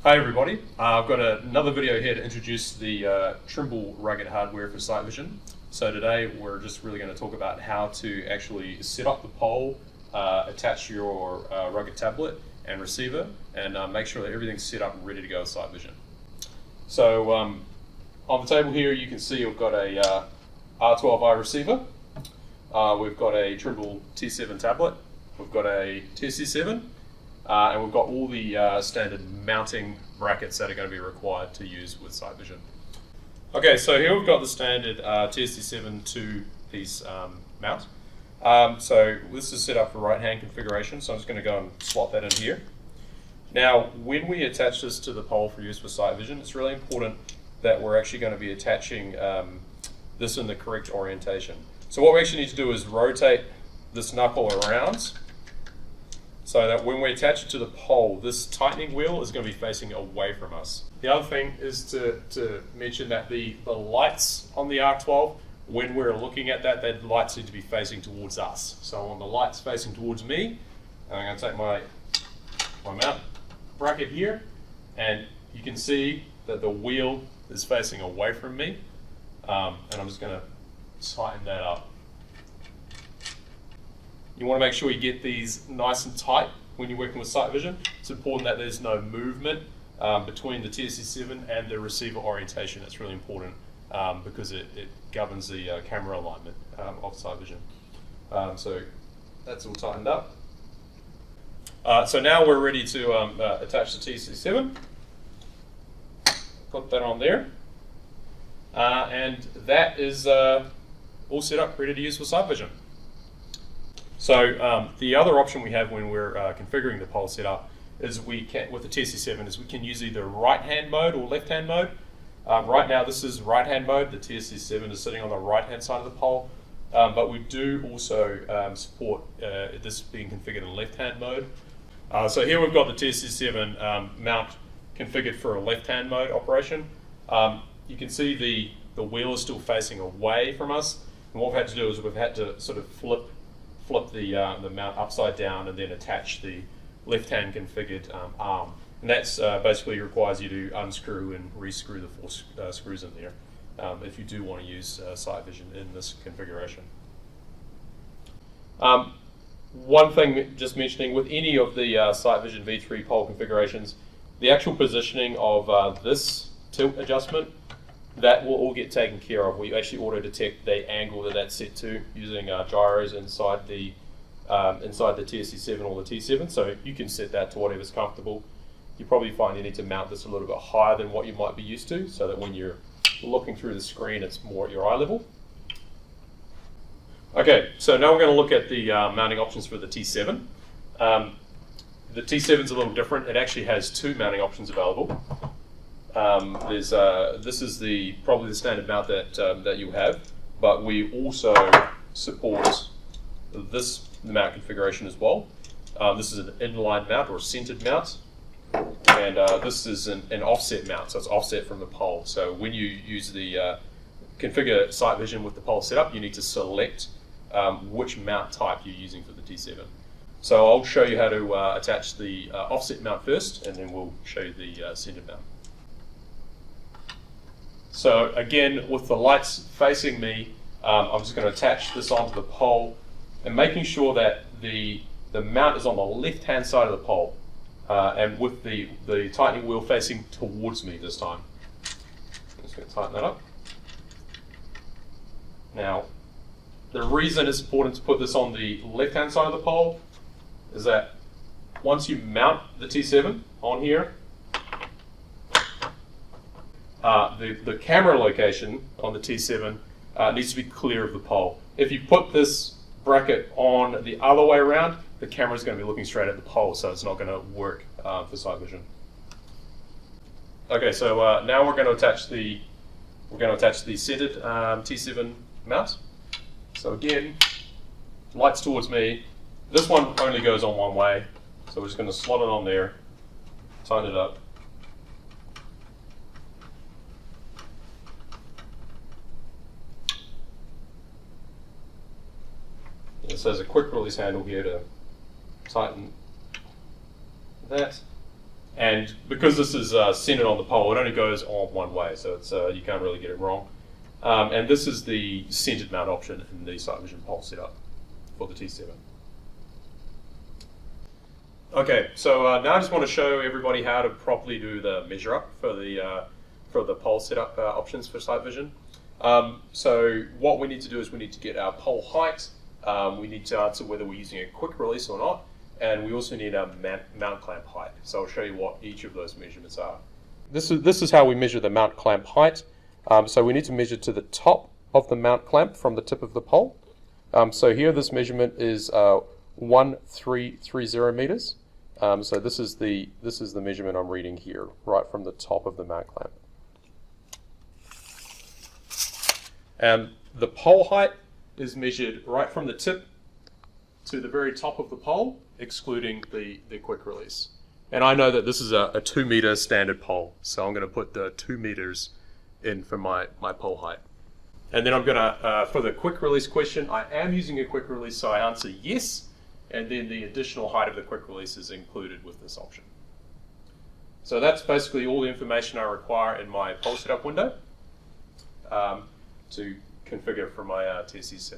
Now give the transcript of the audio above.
Hi everybody, I've got another video here to introduce the Trimble rugged hardware for SiteVision. So today we're just really going to talk about how to actually set up the pole, attach your rugged tablet and receiver, and make sure that everything's set up and ready to go with SiteVision. So on the table here you can see we've got a R12i receiver, we've got a Trimble T7 tablet, we've got a TC7, and we've got all the standard mounting brackets that are going to be required to use with SiteVision. Okay, so here we've got the standard TC7 two-piece mount. So this is set up for right-hand configuration, so I'm just going to go and slot that in here. Now, when we attach this to the pole for use with SiteVision, it's really important that we're actually going to be attaching this in the correct orientation. So what we actually need to do is rotate this knuckle around, so that when we attach it to the pole, this tightening wheel is going to be facing away from us. The other thing is to mention that the lights on the R12, when we're looking at that, the lights need to be facing towards us. So on the lights facing towards me, I'm going to take my mount bracket here, and you can see that the wheel is facing away from me, and I'm just going to tighten that up. You want to make sure you get these nice and tight when you're working with SiteVision. It's important that there's no movement between the TC7 and the receiver orientation. It's really important because it governs the camera alignment of SiteVision. So that's all tightened up. So now we're ready to attach the TC7. Put that on there. And that is all set up, ready to use with SiteVision. So the other option we have when we're configuring the pole setup is with the TC7 is we can use either right-hand mode or left-hand mode. Right now this is right-hand mode. The TC7 is sitting on the right-hand side of the pole, but we do also support this being configured in left-hand mode. So here we've got the TC7 mount configured for a left-hand mode operation. You can see the wheel is still facing away from us, and what we've had to do is we've had to sort of flip the mount upside down and then attach the left-hand configured arm. And that's basically requires you to unscrew and rescrew the four screws in there if you do want to use SiteVision in this configuration. One thing just mentioning, with any of the SiteVision V3 pole configurations, the actual positioning of this tilt adjustment, that will all get taken care of. We actually auto-detect the angle that that's set to using gyros inside the TSC7 or the T7, so you can set that to whatever's comfortable. You probably find you need to mount this a little bit higher than what you might be used to, so that when you're looking through the screen, it's more at your eye level. Okay, so now we're going to look at the mounting options for the T7. The T7 is a little different. It actually has two mounting options available. This is probably the standard mount that you have, but we also support this mount configuration as well. This is an inline mount or a centered mount, and this is an offset mount, so it's offset from the pole. So when you use the configure SiteVision with the pole setup, you need to select which mount type you're using for the T7. So I'll show you how to attach the offset mount first, and then we'll show you the centered mount. So again, with the lights facing me, I'm just going to attach this onto the pole, and making sure that the mount is on the left-hand side of the pole, and with the tightening wheel facing towards me this time. I'm just going to tighten that up. Now, the reason it's important to put this on the left-hand side of the pole is that once you mount the T7 on here, the camera location on the T7 needs to be clear of the pole. If you put this bracket on the other way around, the camera is going to be looking straight at the pole, so it's not going to work for SiteVision. Okay, so now we're going to attach the centered T7 mount. So again, lights towards me. This one only goes on one way, so we're just going to slot it on there, tighten it up. So there's a quick release handle here to tighten that. And because this is centered on the pole, it only goes on one way, so it's you can't really get it wrong. And this is the centered mount option in the SiteVision pole setup for the T7. Okay, so now I just want to show everybody how to properly do the measure up for the pole setup options for SiteVision. So what we need to do is we need to get our pole height. We need to answer whether we're using a quick release or not, and we also need our mount clamp height. So I'll show you what each of those measurements are. This is how we measure the mount clamp height. So we need to measure to the top of the mount clamp from the tip of the pole. So here this measurement is 1330 meters. So this is the measurement I'm reading here, right from the top of the mount clamp. And the pole height is measured right from the tip to the very top of the pole, excluding the quick release. And I know that this is a 2 meter standard pole, so I'm going to put the 2 meters in for my pole height. And then I'm going to, for the quick release question, I am using a quick release, so I answer yes, and then the additional height of the quick release is included with this option. So that's basically all the information I require in my pole setup window to configure for my TC7.